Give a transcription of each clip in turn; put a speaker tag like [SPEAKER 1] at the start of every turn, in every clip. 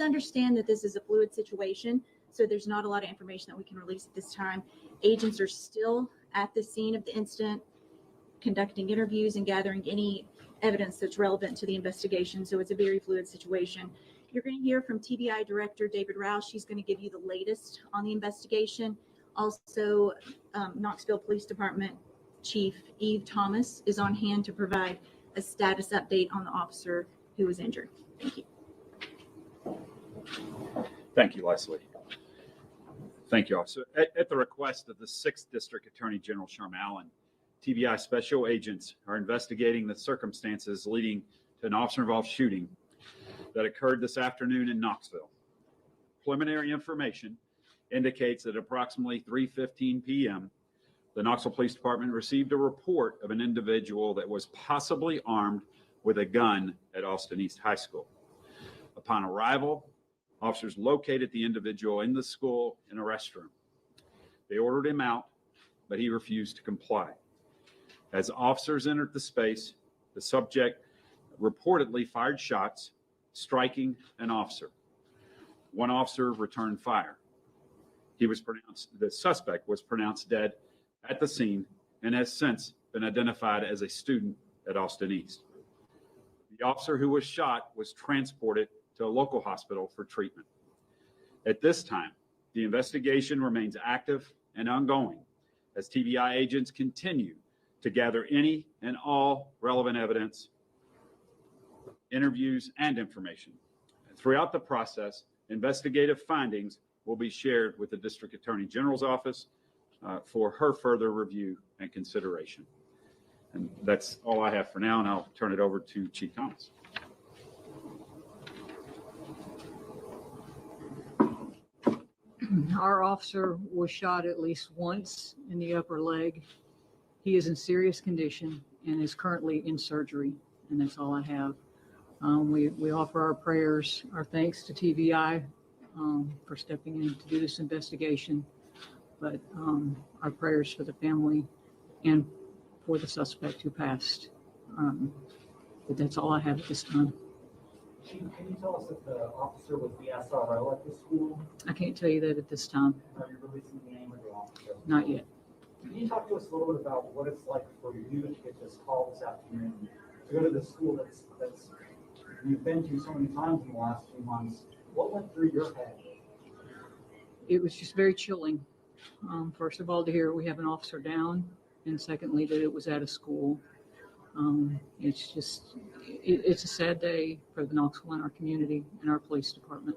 [SPEAKER 1] understand that this is a fluid situation, so there's not a lot of information that we can release at this time. Agents are still at the scene of the incident, conducting interviews and gathering any evidence that's relevant to the investigation. So it's a very fluid situation. You're going to hear from TBI Director David Rouse. She's going to give you the latest on the investigation. Also, Knoxville Police Department Chief Eve Thomas is on hand to provide a status update on the officer who was injured. Thank you.
[SPEAKER 2] Thank you, Leslie. Thank you, officer. At the request of the 6th District Attorney General Sherm Allen, TBI special agents are investigating the circumstances leading to an officer-involved shooting that occurred this afternoon in Knoxville. Preliminary information indicates that at approximately 3:15 p.m., the Knoxville Police Department received a report of an individual that was possibly armed with a gun at Austin East High School. Upon arrival, officers located the individual in the school in a restroom. They ordered him out, but he refused to comply. As officers entered the space, the subject reportedly fired shots, striking an officer. One officer returned fire. The suspect was pronounced dead at the scene and has since been identified as a student at Austin East. The officer who was shot was transported to a local hospital for treatment. At this time, the investigation remains active and ongoing as TBI agents continue to gather any and all relevant evidence, interviews, and information. Throughout the process, investigative findings will be shared with the District Attorney General's office for her further review and consideration. And that's all I have for now, and I'll turn it over to Chief Thomas.
[SPEAKER 3] Our officer was shot at least once in the upper leg. He is in serious condition and is currently in surgery, and that's all I have. We offer our prayers, our thanks to TBI for stepping in to do this investigation, but our prayers for the family and for the suspect who passed. But that's all I have at this time.
[SPEAKER 4] Chief, can you tell us if the officer was the SRO at the school?
[SPEAKER 3] I can't tell you that at this time.
[SPEAKER 4] Are you releasing the name of the officer?
[SPEAKER 3] Not yet.
[SPEAKER 4] Can you talk to us a little bit about what it's like for you to get this call this afternoon, to go to the school that's you've been to so many times in the last few months? What went through your head?
[SPEAKER 3] It was just very chilling. First of all, to hear we have an officer down, and secondly, that it was at a school. It's a sad day for the Knoxville and our community and our police department.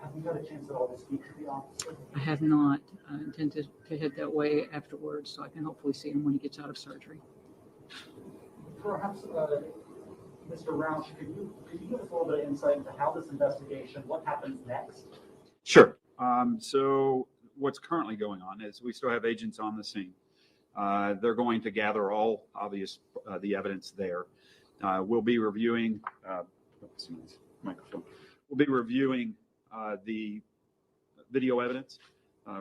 [SPEAKER 4] Have you had a chance at all to speak to the officer?
[SPEAKER 3] I have not. I intend to head that way afterwards so I can hopefully see him when he gets out of surgery.
[SPEAKER 4] Perhaps, Mr. Rouse, could you give us a little bit of insight into how this investigation, what happens next?
[SPEAKER 2] Sure. So what's currently going on is we still have agents on the scene. They're going to gather all the evidence there. We'll be reviewing microphone. We'll be reviewing the video evidence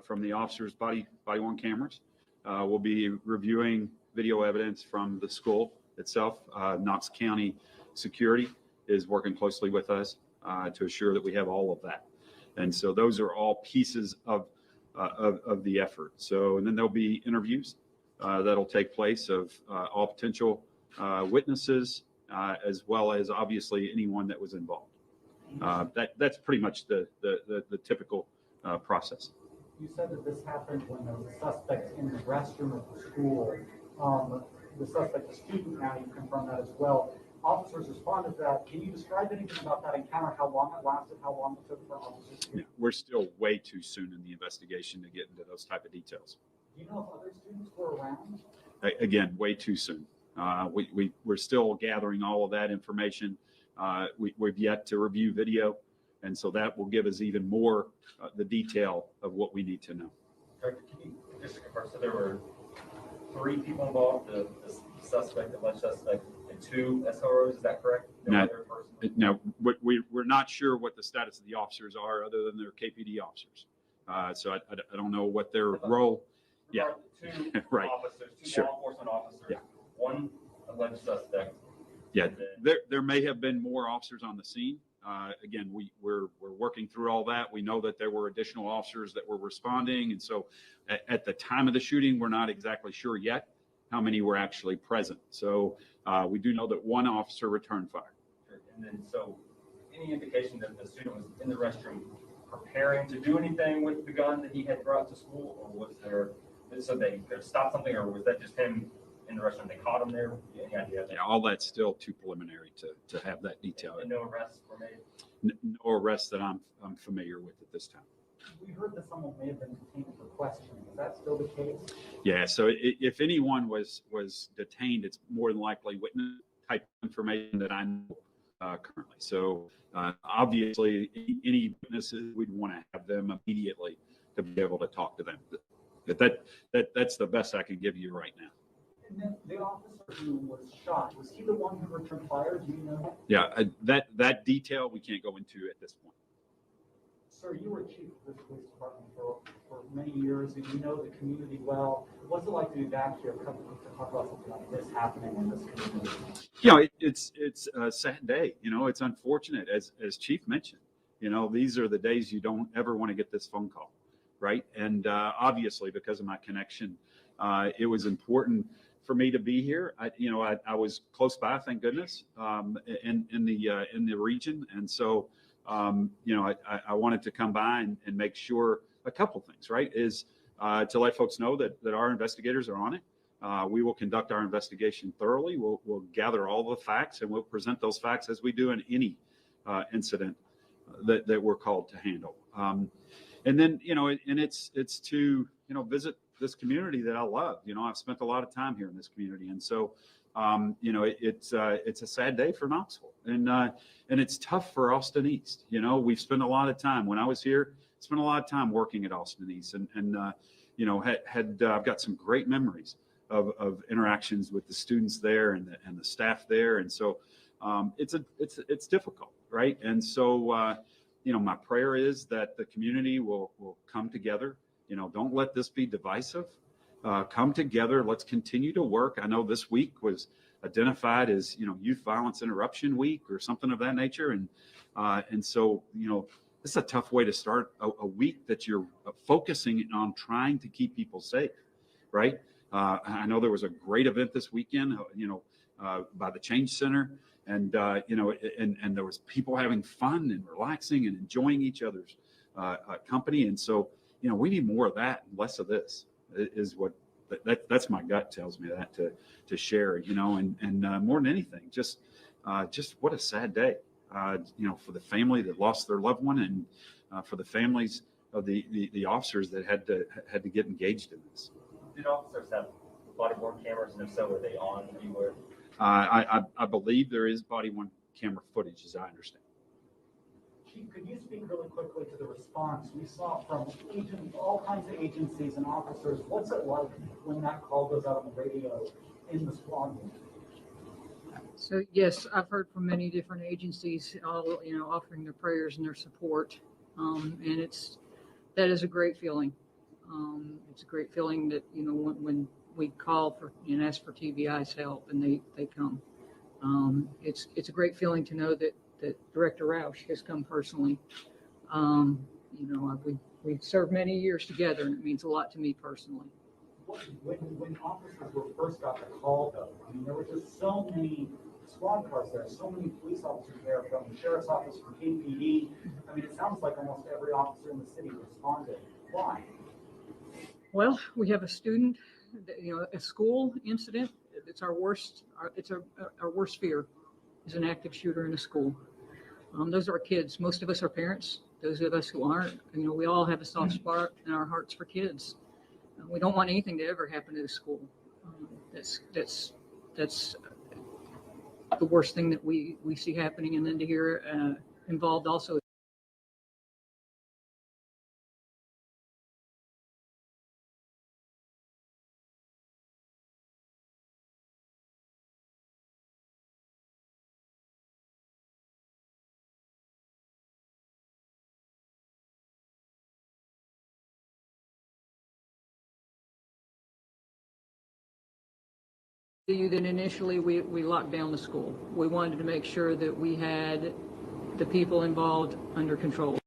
[SPEAKER 2] from the officers' body-worn cameras. We'll be reviewing video evidence from the school itself. Knox County Security is working closely with us to assure that we have all of that. And so those are all pieces of the effort. So, and then there'll be interviews that'll take place of all potential witnesses, as well as obviously anyone that was involved. That's pretty much the typical process.
[SPEAKER 4] You said that this happened when there was a suspect in the restroom of the school. The suspect, the student, now you confirm that as well. Officers responded to that. Can you describe anything about that encounter? How long it lasted? How long it took for officers to?
[SPEAKER 2] Yeah, we're still way too soon in the investigation to get into those type of details.
[SPEAKER 4] Do you know if other students were around?
[SPEAKER 2] Again, way too soon. We're still gathering all of that information. We've yet to review video, and so that will give us even more the detail of what we need to know.
[SPEAKER 5] Director, can you just confirm? So there were 3 people involved: the suspect, the alleged suspect, and 2 SROs. Is that correct?
[SPEAKER 2] No, we're not sure what the status of the officers are, other than they're KPD officers. So I don't know what their role. Yeah,
[SPEAKER 5] 2
[SPEAKER 2] right.
[SPEAKER 5] officers, 2
[SPEAKER 2] Sure.
[SPEAKER 5] law enforcement officers,
[SPEAKER 2] Yeah.
[SPEAKER 5] 1 alleged suspect.
[SPEAKER 2] Yeah, there may have been more officers on the scene. Again, we're working through all that. We know that there were additional officers that were responding. And so at the time of the shooting, we're not exactly sure yet how many were actually present. So we do know that one officer returned fire.
[SPEAKER 5] Sure. And then, so any indication that the student was in the restroom preparing to do anything with the gun that he had brought to school, or was there, so they stopped something, or was that just him in the restroom? They caught him there? Any idea?
[SPEAKER 2] Yeah, all that's still too preliminary to have that detail.
[SPEAKER 5] And no arrests were made?
[SPEAKER 2] No arrests that I'm familiar with at this time.
[SPEAKER 4] We heard that someone may have been detained for questioning. Is that still the case?
[SPEAKER 2] Yeah, so if anyone was detained, it's more than likely witness type information that I know currently. So obviously, any witnesses, we'd want to have them immediately to be able to talk to them. But that's the best I can give you right now.
[SPEAKER 4] And then the officer who was shot, was he the one who returned fire? Do you know?
[SPEAKER 2] Yeah, that detail we can't go into at this point.
[SPEAKER 4] Sir, you were chief of this police department for many years, and you know the community well. What's it like to be back here to talk about something like this happening in this community?
[SPEAKER 2] You know, it's a sad day. You know, it's unfortunate, as Chief mentioned. You know, these are the days you don't ever want to get this phone call, right? And obviously, because of my connection, it was important for me to be here. I was close by, thank goodness, in the region, and so I wanted to come by and make sure a couple things, right? Is to let folks know that our investigators are on it. We will conduct our investigation thoroughly. We'll gather all the facts, and we'll present those facts as we do in any incident that we're called to handle. And then, and it's to, visit this community that I love. I've spent a lot of time here in this community. And so, it's a sad day for Knoxville, and it's tough for Austin East. We've spent a lot of time, when I was here, spent a lot of time working at Austin East, and I've got some great memories of interactions with the students there and the staff there. And so, it's difficult, right? And so, my prayer is that the community will come together. Don't let this be divisive. Come together. Let's continue to work. I know this week was identified as, Youth Violence Interruption Week or something of that nature. And so, this is a tough way to start a week that you're focusing on trying to keep people safe, right? I know there was a great event this weekend, by the Change Center. And, and there was people having fun and relaxing and enjoying each other's company. And so, we need more of that and less of this is what that's my gut tells me that to share, and more than anything, just what a sad day, for the family that lost their loved one, and for the families of the officers that had to get engaged in this.
[SPEAKER 5] Did officers have body-worn cameras, and if so, were they on anywhere?
[SPEAKER 2] I believe there is body-worn camera footage, as I understand.
[SPEAKER 4] Chief, could you speak really quickly to the response we saw from all kinds of agencies and officers? What's it like when that call goes out on the radio in the squad room?
[SPEAKER 3] So yes, I've heard from many different agencies, all offering their prayers and their support, and that is a great feeling. It's a great feeling that when we call for and ask for TBI's help and they come. It's a great feeling to know that Director Roush has come personally. We served many years together, and it means a lot to me personally.
[SPEAKER 4] When officers first got the call, though, there were just so many squad cars there, so many police officers there from the sheriff's office, from KPD. It sounds like almost every officer in the city responded. Why?
[SPEAKER 3] Well, we have a student, a school incident. It's our worst. Our worst fear is an active shooter in a school. Those are our kids. Most of us are parents. Those of us who aren't, we all have a soft spot in our hearts for kids. We don't want anything to ever happen to the school. That's the worst thing that we see happening. And then to hear involved also. That initially we locked down the school. We wanted to make sure that we had the people involved under control.